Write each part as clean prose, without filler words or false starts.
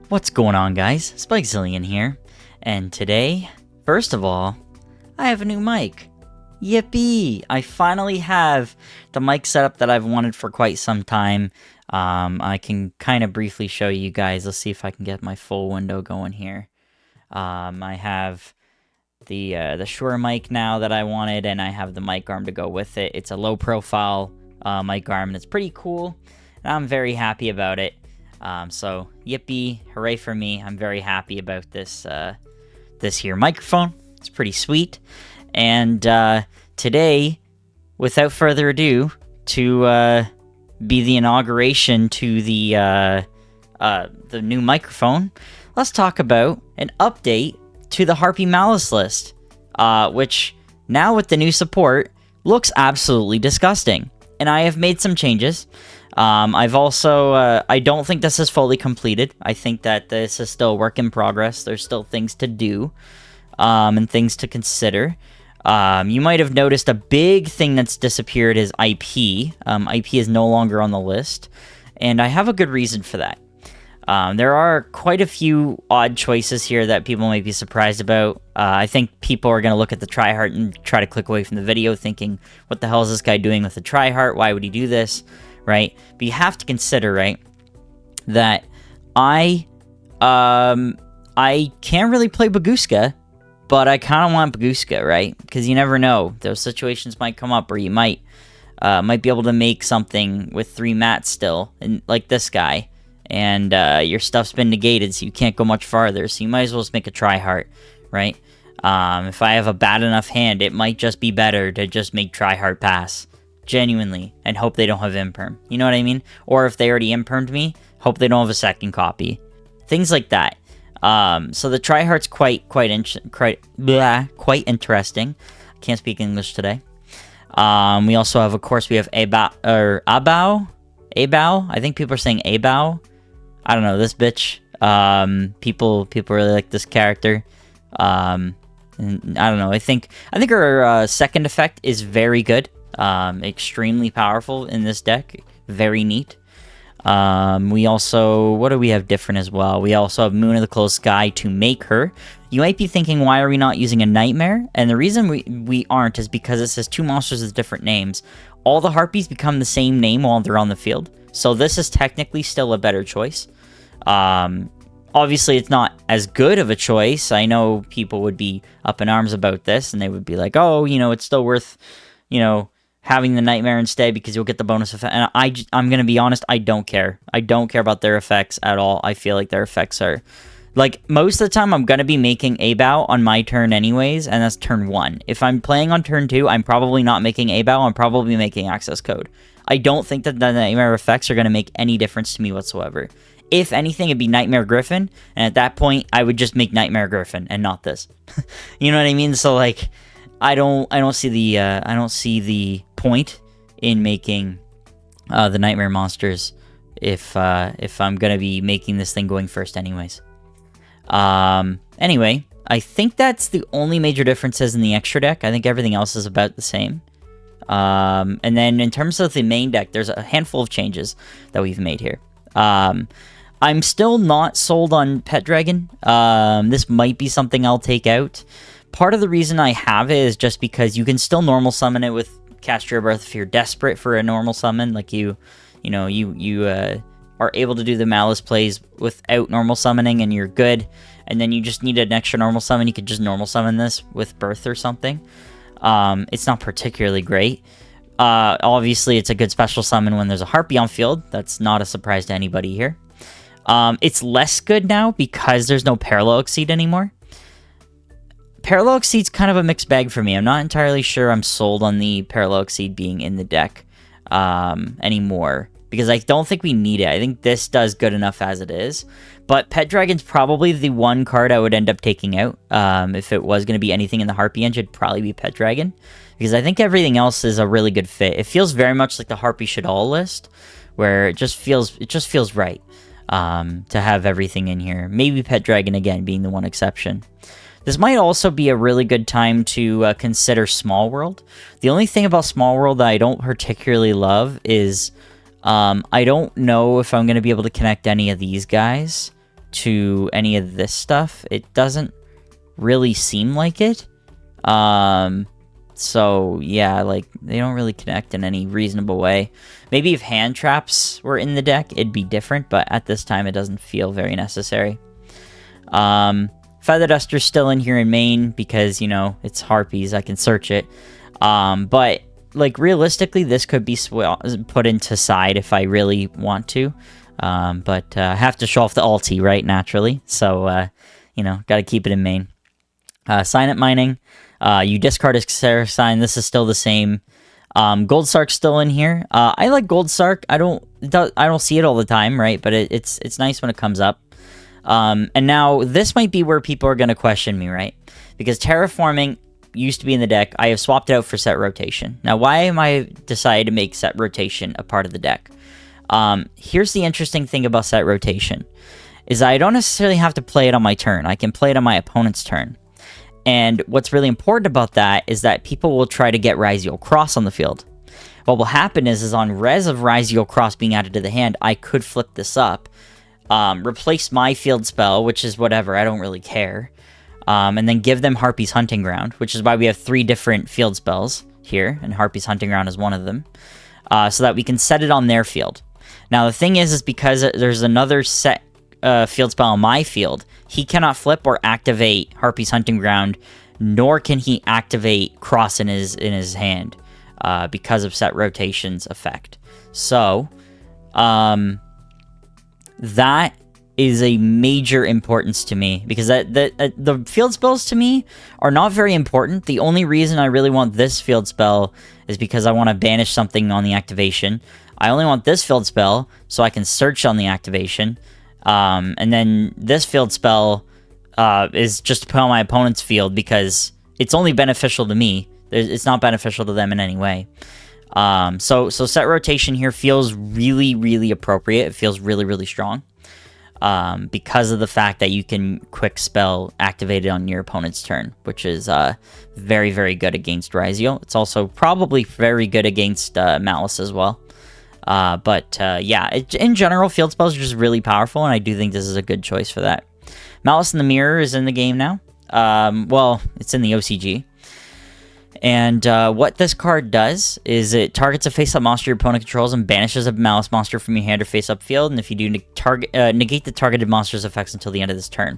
What's going on, guys? Spikezillion here, and today, first of all, I have a new mic. Yippee! I finally have the mic setup that I've wanted for quite some time. I can kind of briefly show you guys. Let's see if I can get my full window going here. I have the Shure mic now that I wanted, and I have the mic arm to go with it. It's a low-profile mic arm, and it's pretty cool, and I'm very happy about it. So yippee, hooray for me. I'm very happy about this this here microphone. It's pretty sweet. And today, without further ado, to be the inauguration to the new microphone, let's talk about an update to the Harpie Maliss list, which now with the new support looks absolutely disgusting. And I have made some changes. I've also, I don't think this is fully completed. I think that this is still a work in progress. There's still things to do, and things to consider. You might have noticed a big thing that's disappeared is IP. IP is no longer on the list, and I have a good reason for that. There are quite a few odd choices here that people might be surprised about. I think people are going to look at the tryhard and try to click away from the video thinking, what the hell is this guy doing with the tryhard? Why would he do this? Right? But you have to consider, right, that I can't really play Baguska, but I kind of want Baguska, right? Because you never know. Those situations might come up where you might be able to make something with 3 mats still, and like this guy. And your stuff's been negated, so you can't go much farther. So you might as well just make a tryhard, right? If I have a bad enough hand, it might just be better to just make tryhard pass, genuinely, and hope they don't have imperm. You know what I mean? Or if they already impermed me, hope they don't have a second copy. Things like that. So the tryhard's quite interesting. I can't speak English today. We also have, of course, we have Abao. I think people are saying Abao. I don't know, this bitch. People really like this character. And I don't know. I think her second effect is very good. Extremely powerful in this deck. Very neat. We also, what do we have different as well? We also have Moon of the Closed Sky to make her. You might be thinking, why are we not using a Nightmare? And the reason we aren't is because it says 2 monsters with different names. All the Harpies become the same name while they're on the field. So this is technically still a better choice. Obviously, it's not as good of a choice. I know people would be up in arms about this, and they would be like, oh, you know, it's still worth, you know, having the Nightmare instead because you'll get the bonus effect. And I'm going to be honest, I don't care. I don't care about their effects at all. I feel like their effects are... Like, most of the time, I'm going to be making Abao on my turn anyways, and that's turn 1. If I'm playing on turn 2, I'm probably not making Abao. I'm probably making Access Code. I don't think that the Nightmare effects are going to make any difference to me whatsoever. If anything, it'd be Nightmare Griffin, and at that point, I would just make Nightmare Griffin and not this. You know what I mean? So, like, I don't see the point in making the Nightmare monsters if I'm going to be making this thing going first anyways. Anyway, I think that's the only major differences in the extra deck. I think everything else is about the same. And then in terms of the main deck, there's a handful of changes that we've made here. I'm still not sold on Pet Dragon. This might be something I'll take out. Part of the reason I have it is just because you can still normal summon it with Cast Your Breath if you're desperate for a normal summon. Like you are able to do the Malice plays without normal summoning and you're good, and then you just need an extra normal summon, you could just normal summon this with Birth or something. It's not particularly great. Obviously, it's a good special summon when there's a Harpie on field. That's not a surprise to anybody here. It's less good now because there's no Parallel Exceed anymore. Parallel Exceed's kind of a mixed bag for me. I'm not entirely sure I'm sold on the Parallel Exceed being in the deck anymore, because I don't think we need it. I think this does good enough as it is. But Pet Dragon's probably the one card I would end up taking out. If it was going to be anything in the Harpie engine, it'd probably be Pet Dragon, because I think everything else is a really good fit. It feels very much like the Harpie Should All list, where it just feels right to have everything in here. Maybe Pet Dragon, again, being the one exception. This might also be a really good time to consider Small World. The only thing about Small World that I don't particularly love is I don't know if I'm going to be able to connect any of these guys. to any of this stuff. It doesn't really seem like it. So yeah, like they don't really connect in any reasonable way. Maybe if hand traps were in the deck, it'd be different, but at this time it doesn't feel very necessary. Feather Duster's still in here in main because, you know, it's Harpies, I can search it. But like realistically, this could be put into side if I really want to. But I have to show off the ulti, right, naturally. So, you know, gotta keep it in main. Signet Mining. You discard a Seraph Sign. This is still the same. Gold Sark's still in here. I like Gold Sark. I don't see it all the time, right? But it's nice when it comes up. And now this might be where people are going to question me, right? Because Terraforming used to be in the deck. I have swapped it out for Set Rotation. Now, why am I decided to make Set Rotation a part of the deck? Here's the interesting thing about Set Rotation, is I don't necessarily have to play it on my turn. I can play it on my opponent's turn. And what's really important about that is that people will try to get Ryziel Cross on the field. What will happen is on res of Ryziel Cross being added to the hand, I could flip this up, replace my field spell, which is whatever, I don't really care, and then give them Harpie's Hunting Ground, which is why we have 3 different field spells here, and Harpie's Hunting Ground is one of them, so that we can set it on their field. Now, the thing is because there's another set field spell on my field, he cannot flip or activate Harpie's Hunting Ground, nor can he activate Cross in his hand, because of Set Rotation's effect. So, that is a major importance to me, because the field spells to me are not very important. The only reason I really want this field spell is because I want to banish something on the activation. I only want this field spell so I can search on the activation. And then this field spell is just to put on my opponent's field because it's only beneficial to me. It's not beneficial to them in any way. So Set Rotation here feels really, really appropriate. It feels really, really strong. Because of the fact that you can quick spell activate it on your opponent's turn, which is very, very good against Ryziel. It's also probably very good against Maliss as well. Yeah, in general, field spells are just really powerful, and I do think this is a good choice for that. Malice in the Mirror is in the game now. Well, it's in the OCG. And what this card does is it targets a face-up monster your opponent controls and banishes a Malice monster from your hand or face-up field, and if you do, negate the targeted monster's effects until the end of this turn.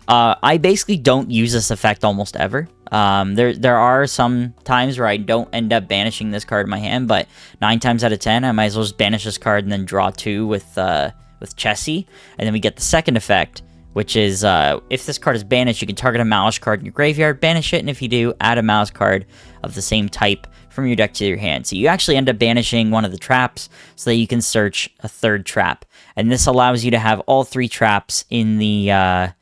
I basically don't use this effect almost ever. There are some times where I don't end up banishing this card in my hand, but 9 times out of 10, I might as well just banish this card and then draw 2 with Chessie, and then we get the second effect, which is if this card is banished, you can target a Malice card in your graveyard, banish it, and if you do, add a Malice card of the same type from your deck to your hand. So you actually end up banishing one of the traps so that you can search a third trap, and this allows you to have all 3 traps in the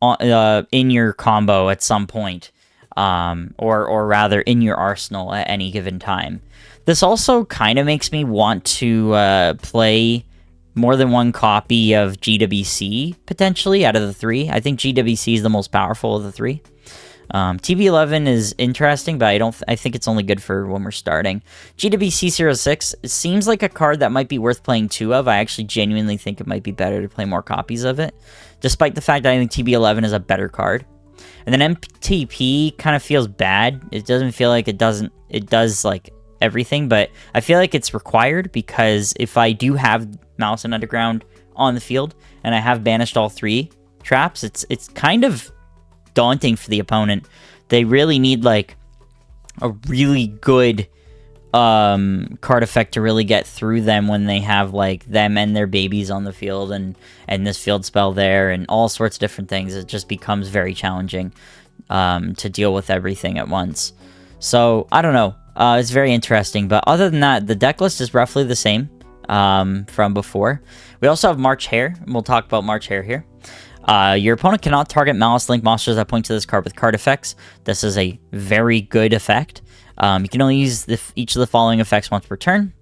in your combo at some point, or rather in your arsenal at any given time. This also kind of makes me want to play more than one copy of GWC, potentially, out of the 3. I think GWC is the most powerful of the 3. TB11 is interesting, but I think it's only good for when we're starting. GWC 06 seems like a card that might be worth playing 2 of. I actually genuinely think it might be better to play more copies of it, despite the fact that I think TB11 is a better card. And then MTP kind of feels bad. It doesn't feel like it does like everything, but I feel like it's required, because if I do have Malice and Underground on the field and I have banished all 3 traps, it's kind of daunting for the opponent. They really need like a really good card effect to really get through them when they have like them and their babies on the field, and this field spell there and all sorts of different things. It just becomes very challenging to deal with everything at once. So I don't know. It's very interesting, but other than that, the deck list is roughly the same from before. We also have March Hare, and we'll talk about March Hare here. Your opponent cannot target Malice Link monsters that point to this card with card effects. This is a very good effect. You can only use each of the following effects once per turn.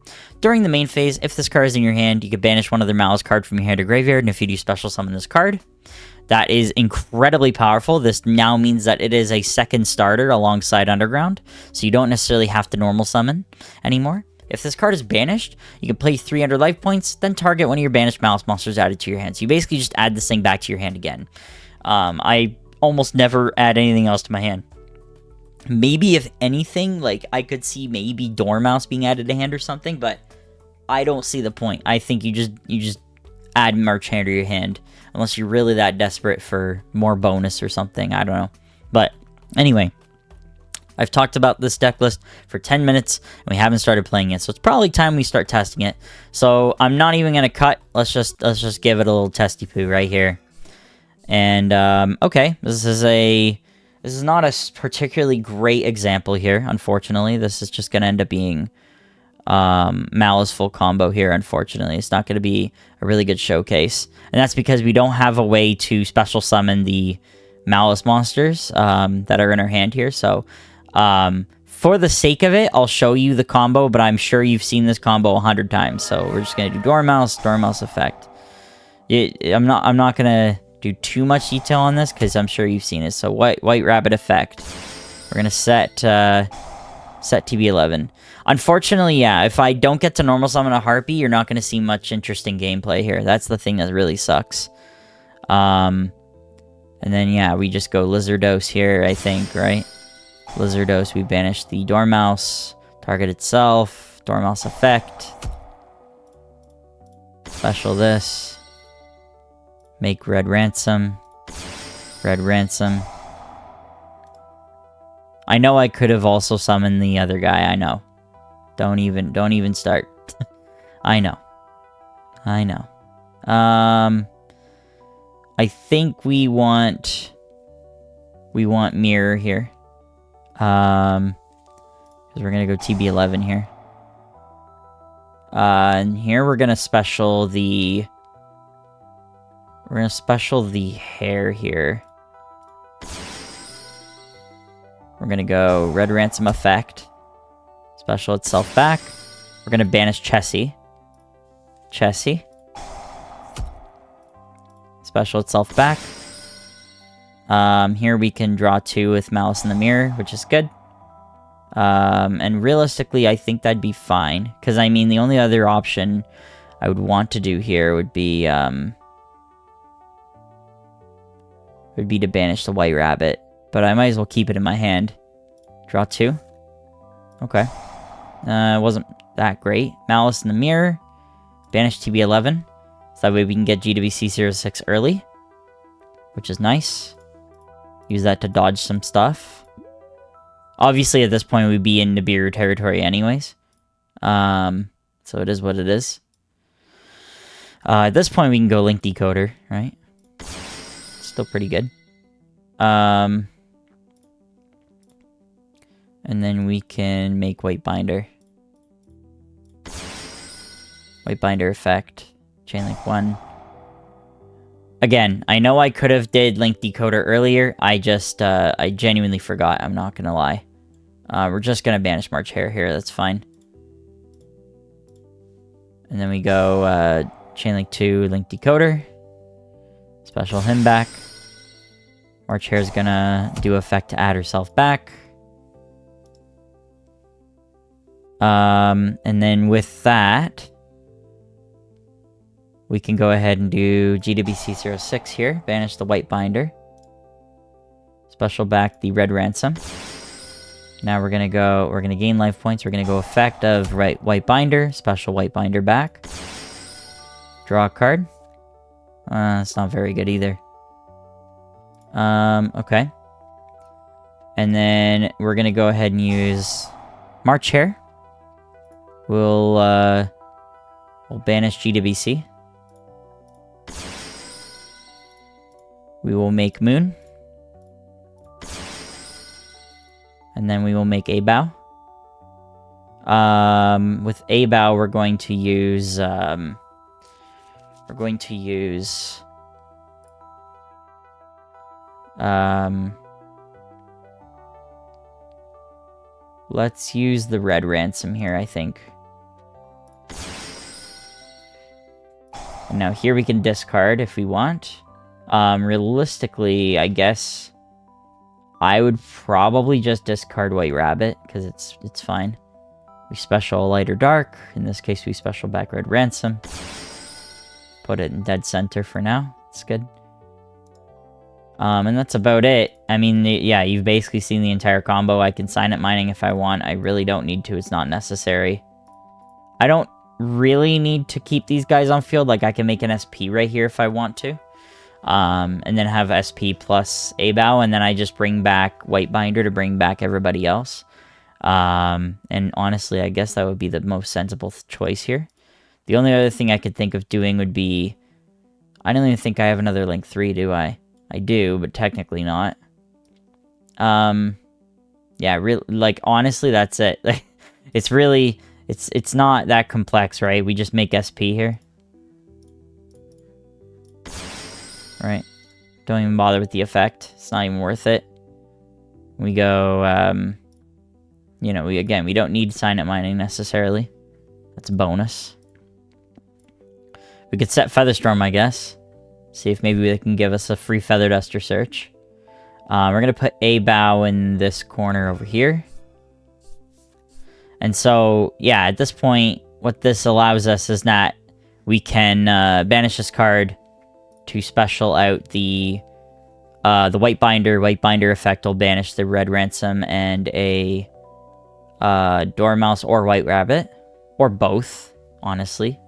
During the main phase, if this card is in your hand, you can banish one other Malice card from your hand or graveyard, and if you do, special summon this card. That is incredibly powerful. This now means that it is a second starter alongside Underground, so you don't necessarily have to normal summon anymore. If this card is banished, you can play 300 life points, then target one of your banished Maliss monsters added to your hand. So you basically just add this thing back to your hand again. I almost never add anything else to my hand. Maybe if anything, like I could see maybe Dormouse being added to hand or something, but I don't see the point. I think you just add March Hare to your hand, unless you're really that desperate for more bonus or something. I don't know. But anyway, I've talked about this deck list for 10 minutes, and we haven't started playing it, so it's probably time we start testing it. So I'm not even gonna cut. Let's just give it a little testy poo right here. And okay, this is not a particularly great example here, unfortunately. This is just gonna end up being Maliss full combo here, unfortunately. It's not going to be a really good showcase. And that's because we don't have a way to special summon the Maliss monsters that are in our hand here. So, for the sake of it, I'll show you the combo, but I'm sure you've seen this combo 100 times. So we're just going to do Dormouse effect. I'm not going to do too much detail on this because I'm sure you've seen it. So White Rabbit effect. We're going to set TB11. Unfortunately, yeah, if I don't get to normal summon a Harpie, you're not going to see much interesting gameplay here. That's the thing that really sucks. And then, yeah, we just go Lizardos here, I think, right? Lizardos, we banish the Dormouse, target itself, Dormouse effect. Special this. Make Red Ransom. Red Ransom. I know I could have also summoned the other guy, I know. Don't even start. I know. I think we want Mirror here. Because we're gonna go TB11 here. And here we're gonna special the Hare here. We're gonna go Red Ransom effect. Special itself back. We're gonna banish Chessie. Special itself back. Here we can draw 2 with Maliss in the Mirror, which is good. And realistically, I think that'd be fine. Because, I mean, the only other option I would want to do here would be to banish the White Rabbit. But I might as well keep it in my hand. Draw 2. Okay. It wasn't that great. Maliss in the Mirror. Banish TB11. So that way we can get GWC06 early. Which is nice. Use that to dodge some stuff. Obviously, at this point, we'd be in Nibiru territory anyways. So it is what it is. At this point, we can go Link Decoder, right? Still pretty good. And then we can make White Binder. White Binder effect. Chain Link 1. Again, I know I could have did Link Decoder earlier. I genuinely forgot. I'm not gonna lie. We're just gonna banish March Hare here. That's fine. And then we go Chain Link 2, Link Decoder. Special him back. March Hare's gonna do effect to add herself back. And then with that, we can go ahead and do GWC06 here. Banish the White Binder. Special back the Red Ransom. Now we're gonna gain life points. We're gonna go effect of White Binder. Special White Binder back. Draw a card. It's not very good either. Okay. And then we're gonna go ahead and use March Hare. We'll banish GWC. We will make Moon. And then we will make A-Bow. With A-Bow, we're going to use let's use the Red Ransom here, I think. And now here we can discard if we want. Realistically, I guess I would probably just discard White Rabbit, because it's fine. We special light or dark. In this case, we special back red ransom. Put it in dead center for now. It's good. And that's about it. I mean, yeah, you've basically seen the entire combo. I can sign it mining if I want. I really don't need to. It's not necessary. I don't really need to keep these guys on field. Like, I can make an SP right here if I want to. And then have SP plus A-Bow, and then I just bring back White Binder to bring back everybody else. And honestly, I guess that would be the most sensible choice here. The only other thing I could think of doing would be... I don't even think I have another Link 3, do I? I do, but technically not. Yeah, really, like, honestly, that's it. Like, it's really... It's not that complex, right? We just make SP here. Right? Don't even bother with the effect. It's not even worth it. We go, you know, we don't need sign-up mining necessarily. That's a bonus. We could set Featherstorm, I guess. See if maybe they can give us a free Feather Duster search. We're going to put a bow in this corner over here. And so, yeah, at this point, what this allows us is that we can banish this card to special out the White Binder. White Binder effect will banish the Red Ransom and a Dormouse or White Rabbit. Or both, honestly.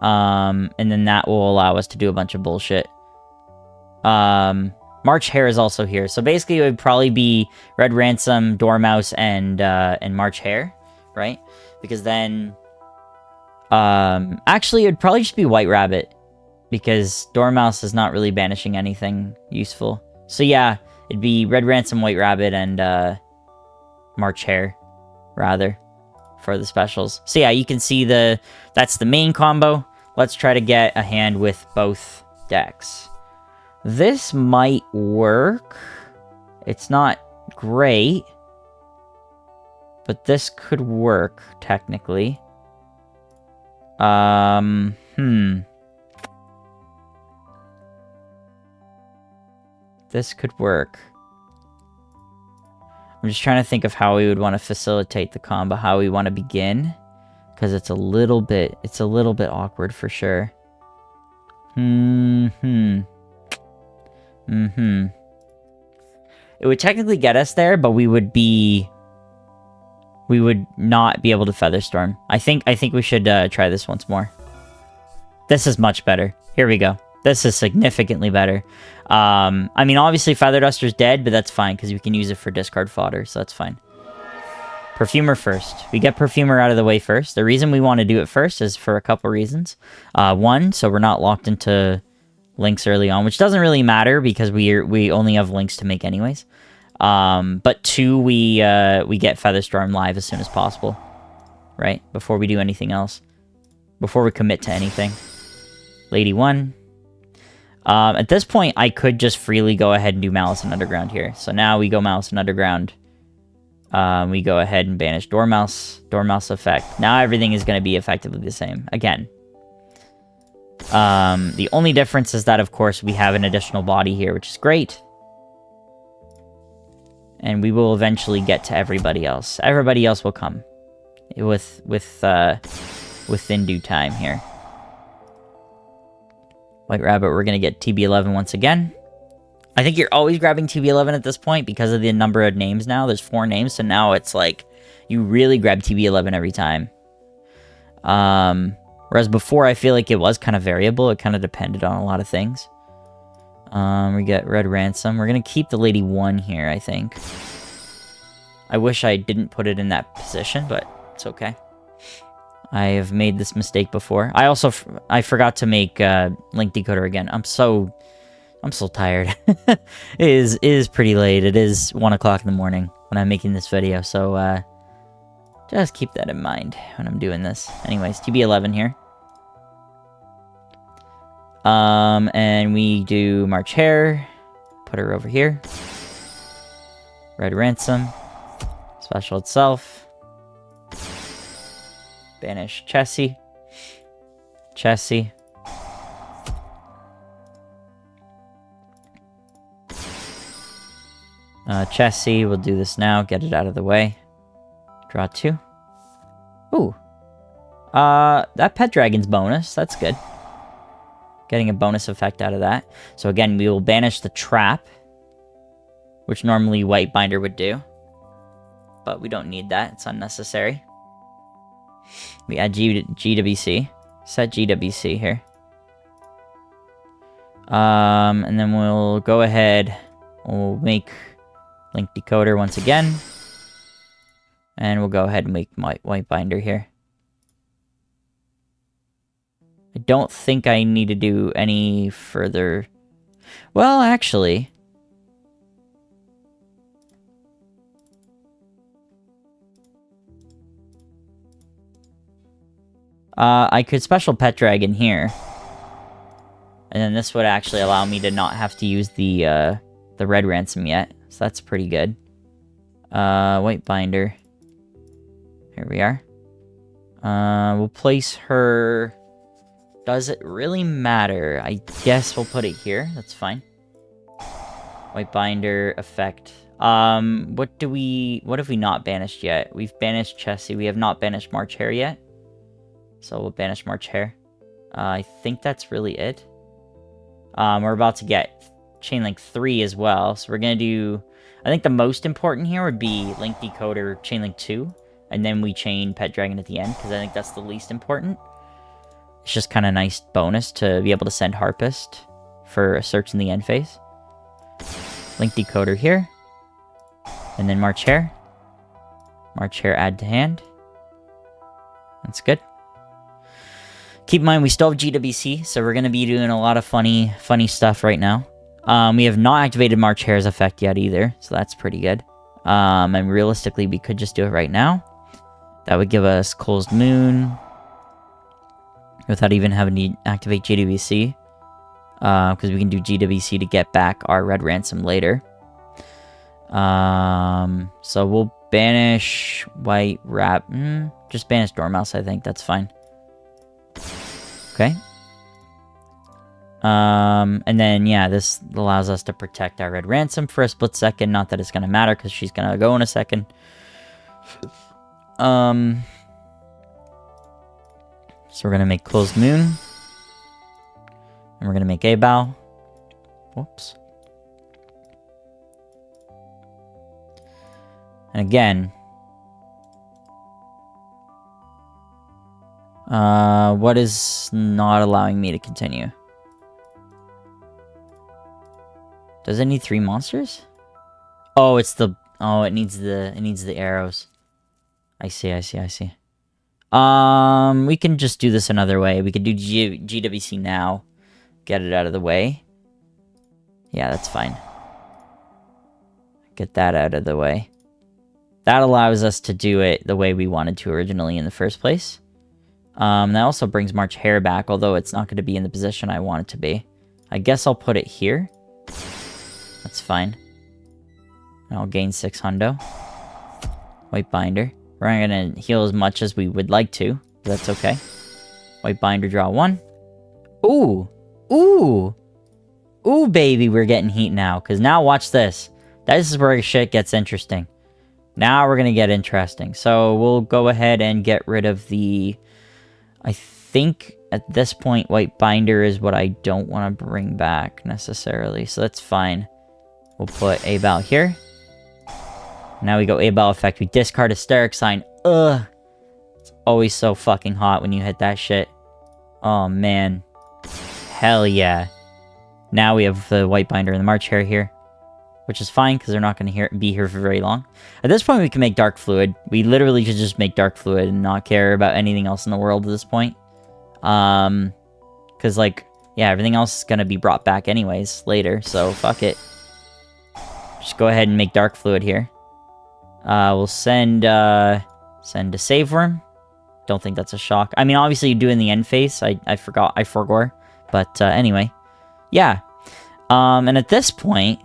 And then that will allow us to do a bunch of bullshit. March Hare is also here. So basically it would probably be Red Ransom, Dormouse, and March Hare, right? Because then... actually, it would probably just be White Rabbit. Because Dormouse is not really banishing anything useful. So yeah, it'd be Red Ransom, White Rabbit, and March Hare, rather, for the specials. So yeah, you can see that's the main combo. Let's try to get a hand with both decks. This might work. It's not great, but this could work, technically. This could work. I'm just trying to think of how we would want to facilitate the combo, how we want to begin, because it's a little bit awkward for sure. It would technically get us there, but we would not be able to Featherstorm. I think we should try this once more. This is much better. Here we go. This is significantly better. I mean, obviously Feather Duster's dead, but that's fine, because we can use it for discard fodder, so that's fine. Perfumer first. We get Perfumer out of the way first. The reason we want to do it first is for a couple reasons. One, so we're not locked into links early on, which doesn't really matter, because we only have links to make anyways. But two, we get Featherstorm live as soon as possible. Right? Before we do anything else. Before we commit to anything. Lady 1. At this point, I could just freely go ahead and do Malice and Underground here. So now we go Malice and Underground. We go ahead and banish Dormouse. Dormouse effect. Now everything is going to be effectively the same. Again. The only difference is that, of course, we have an additional body here, which is great. And we will eventually get to everybody else. Everybody else will come. Within due time here. White Rabbit, we're going to get TB11 once again. I think you're always grabbing TB11 at this point because of the number of names now. There's 4 names, so now it's like you really grab TB11 every time. Whereas before, I feel like it was kind of variable. It kind of depended on a lot of things. We get Red Ransom. We're going to keep the Lady 1 here, I think. I wish I didn't put it in that position, but it's okay. I have made this mistake before. I also I forgot to make Link Decoder again. I'm so tired. It is pretty late. It is 1 o'clock in the morning when I'm making this video, so just keep that in mind when I'm doing this. Anyways, TB11 here. And we do March Hare. Put her over here. Red Ransom. Special itself. Banish Chessie. Chessie. Chessie, we'll do this now. Get it out of the way. Draw 2. Ooh. That pet dragon's bonus. That's good. Getting a bonus effect out of that. So again, we will banish the trap, which normally White Binder would do. But we don't need that. It's unnecessary. We add GWC. Set GWC here. And then we'll go ahead. We'll make Link Decoder once again. And we'll go ahead and make White Binder here. I don't think I need to do any further... Well, actually... I could special Pet Dragon here. And then this would actually allow me to not have to use the red ransom yet. So that's pretty good. White Binder. Here we are. We'll place her... Does it really matter? I guess we'll put it here. That's fine. White Binder effect. What have we not banished yet? We've banished Chessie. We have not banished March Hare yet. So we'll banish March Hare. I think that's really it. We're about to get Chain Link 3 as well. So we're going to do... I think the most important here would be Link Decoder Chain Link 2. And then we chain Pet Dragon at the end, because I think that's the least important. It's just kind of nice bonus to be able to send Harpist for a search in the end phase. Link Decoder here. And then March Hare. March Hare add to hand. That's good. Keep in mind, we still have GWC, so we're going to be doing a lot of funny stuff right now. We have not activated March Hare's effect yet either, so that's pretty good. And realistically, we could just do it right now. That would give us Closed Moon without even having to activate GWC. Because we can do GWC to get back our red ransom later. So we'll banish White Wrap. Just banish Dormouse, I think. That's fine. Okay. And then, yeah, this allows us to protect our red ransom for a split second. Not that it's going to matter, because she's going to go in a second. So we're going to make Closed Moon. And we're going to make A-Bow. Whoops. And again... what is not allowing me to continue? Does it need 3 monsters? Oh, it's the... Oh, it needs the arrows. I see. We can just do this another way. We could do GWC now. Get it out of the way. Yeah, that's fine. Get that out of the way. That allows us to do it the way we wanted to originally in the first place. That also brings March Hare back, although it's not going to be in the position I want it to be. I guess I'll put it here. That's fine. And I'll gain 6 hundo. White Binder. We're not going to heal as much as we would like to, but that's okay. White Binder, draw 1. Ooh! Ooh! Ooh, baby, we're getting heat now. Because now, watch this. This is where shit gets interesting. Now we're going to get interesting. So we'll go ahead and get rid of the... I think at this point, White Binder is what I don't want to bring back necessarily. So that's fine. We'll put A-Bow here. Now we go A-Bow effect. We discard Hysteric Sign. Ugh. It's always so fucking hot when you hit that shit. Oh, man. Hell yeah. Now we have the White Binder and the March Hare here. Which is fine, because they're not going to be here for very long. At this point, we can make Dark Fluid. We literally could just make Dark Fluid and not care about anything else in the world at this point. Because, like, yeah, everything else is going to be brought back anyways later, so fuck it. Just go ahead and make Dark Fluid here. We'll send a Save Worm. Don't think that's a shock. I mean, obviously, you do in the end phase. I forgot. But, anyway. Yeah. And at this point...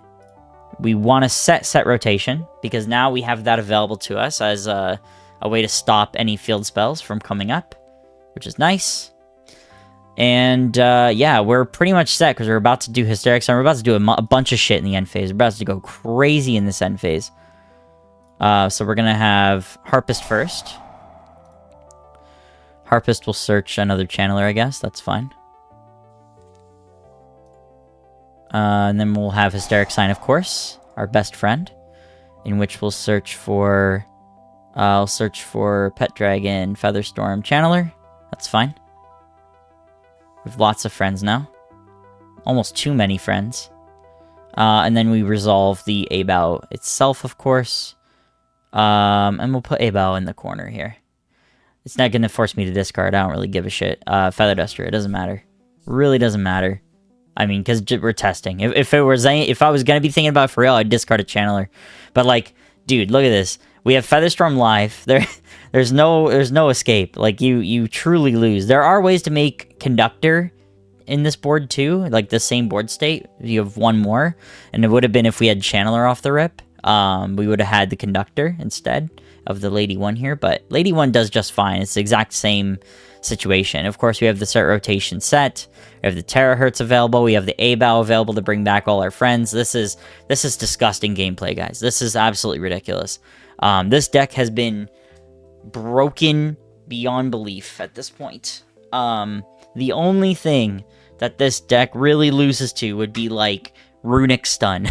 We want to set rotation, because now we have that available to us as a way to stop any field spells from coming up, which is nice. And, yeah, we're pretty much set, because we're about to do Hysteric Sign. We're about to do a bunch of shit in the end phase. We're about to go crazy in this end phase. So we're going to have Harpist first. Harpist will search another channeler, I guess. That's fine. And then we'll have Hysteric Sign, of course, our best friend, in which we'll search for... I'll search for Pet Dragon, Featherstorm, Channeler. That's fine. We have lots of friends now. Almost too many friends. And then we resolve the Abao itself, of course. And we'll put Abao in the corner here. It's not going to force me to discard. I don't really give a shit. Feather Duster, it doesn't matter. Really doesn't matter. I mean, because we're testing. If I was going to be thinking about it for real, I'd discard a Channeler. But, like, dude, look at this. We have Featherstorm live. There's no escape. Like, you truly lose. There are ways to make Conductor in this board, too. Like, the same board state. You have one more. And it would have been if we had Channeler off the rip. We would have had the Conductor instead of the Lady 1 here. But Lady 1 does just fine. It's the exact same situation. Of course, we have the Start Rotation set. We have the Terahertz available. We have the Abao available to bring back all our friends. This is disgusting gameplay, guys. This is absolutely ridiculous. This deck has been broken beyond belief at this point. The only thing that this deck really loses to would be, like, Runic Stun.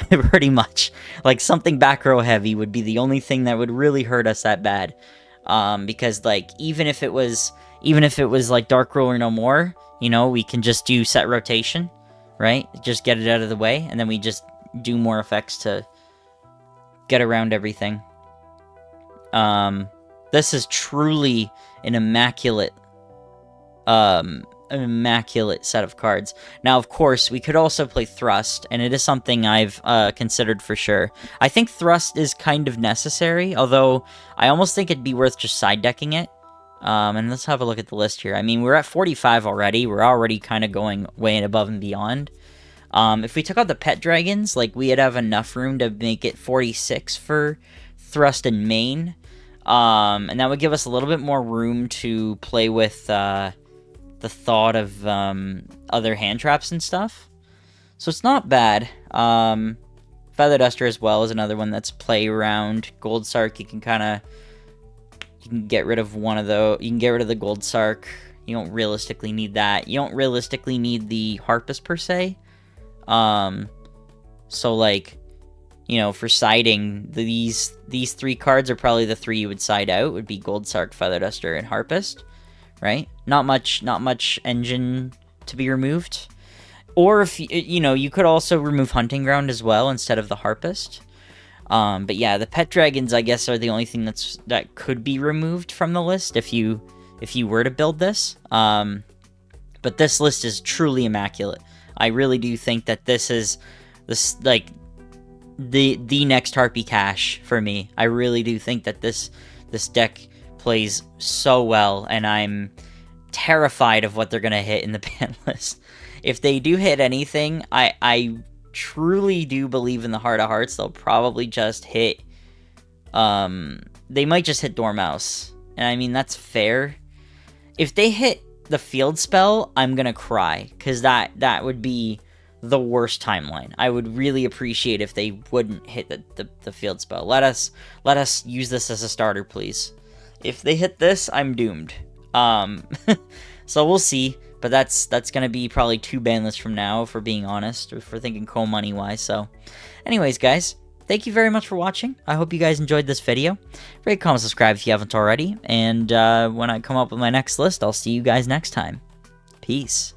Pretty much. Like, something back row heavy would be the only thing that would really hurt us that bad. Because, like, even if it was, like, Dark Ruler no more, you know, we can just do set rotation, right? Just get it out of the way, and then we just do more effects to get around everything. This is truly an immaculate set of cards. Now, of course, we could also play Thrust, and it is something I've considered for sure. I think Thrust is kind of necessary, although I almost think it'd be worth just side decking it. And let's have a look at the list here. I mean, we're at 45 already. We're already kind of going way above and beyond. If we took out the Pet Dragons, like, we'd have enough room to make it 46 for Thrust and Main. And that would give us a little bit more room to play with the thought of other hand traps and stuff. So it's not bad. Feather Duster as well is another one that's play around. Gold Sark, you can get rid of one of those. You can get rid of the Gold Sark. You don't realistically need that. You don't realistically need the Harpist per se. So, like, you know, for siding, these three cards are probably the three you would side out. Would be Gold Sark, Feather Duster, and Harpist, right? Not much engine to be removed. Or if you know, you could also remove Hunting Ground as well instead of the Harpist. But yeah, the Pet Dragons, I guess, are the only thing that could be removed from the list if you were to build this. But this list is truly immaculate. I really do think that this is like the next Harpie Cash for me. I really do think that this deck plays so well, and I'm terrified of what they're gonna hit in the ban list. If they do hit anything, I truly do believe in the Heart of Hearts. They'll probably just hit they might just hit Dormouse, and I mean, that's fair. If they hit the field spell, I'm gonna cry, because that would be the worst timeline. I would really appreciate if they wouldn't hit the field spell. Let us use this as a starter, please. If they hit this, I'm doomed. So we'll see. But that's going to be probably 2 ban lists from now, if we're being honest, if we're thinking co-money-wise. So, anyways, guys, thank you very much for watching. I hope you guys enjoyed this video. Rate, comment, subscribe if you haven't already. And when I come up with my next list, I'll see you guys next time. Peace.